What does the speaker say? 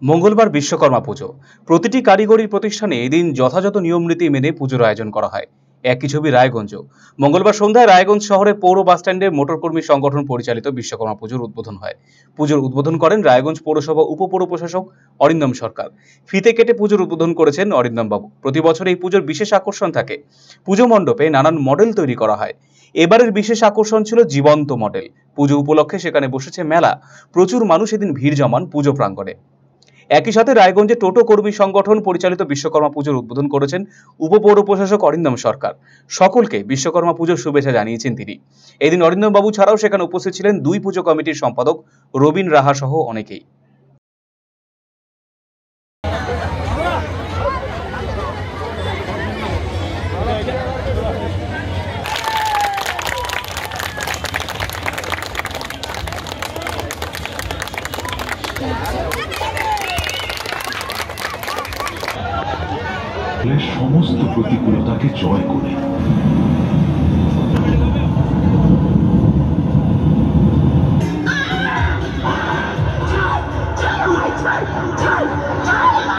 মঙ্গলবার বিশ্বকর্মা পুজো। প্রতিটি কারিগরি প্রতিষ্ঠানে এদিন যথাযথ নিয়মনীতি মেনে পুজোর আয়োজন করা হয়। একই ছবি রায়গঞ্জ। মঙ্গলবার সন্ধ্যায় রায়গঞ্জ শহরের পৌর বাসস্ট্যান্ডে মোটরকর্মী সংগঠন পরিচালিত বিশ্বকর্মা পুজোর উদ্বোধন হয়। পুজোর উদ্বোধন করেন রায়গঞ্জ পৌরসভা উপপৌর প্রশাসক অরিন্দম সরকার। ফিতে কেটে পুজোর উদ্বোধন করেছেন অরিন্দম বাবু। প্রতি বছর এই পুজোর বিশেষ আকর্ষণ থাকে। পুজো মণ্ডপে নানান মডেল তৈরি করা হয়। এবারের বিশেষ আকর্ষণ ছিল জীবন্ত মডেল। পুজো উপলক্ষে সেখানে বসেছে মেলা। প্রচুর মানুষ এদিন ভিড় জমান পুজো প্রাঙ্গণে। একই সাথে রায়গঞ্জে টোটো কর্মী সংগঠন পরিচালিত বিশ্বকর্মা পুজোর উদ্বোধন করেছেন উপপৌর প্রশাসক অরিন্দম সরকার। সকলকে বিশ্বকর্মা পুজোর শুভেচ্ছা জানিয়েছেন তিনি। এদিন অরিন্দম বাবু ছাড়াও সেখানে উপস্থিত ছিলেন দুই পুজো কমিটির সম্পাদক রবীন রাহা সহ অনেকেই। সমস্ত প্রতিকূলতাকে জয় করে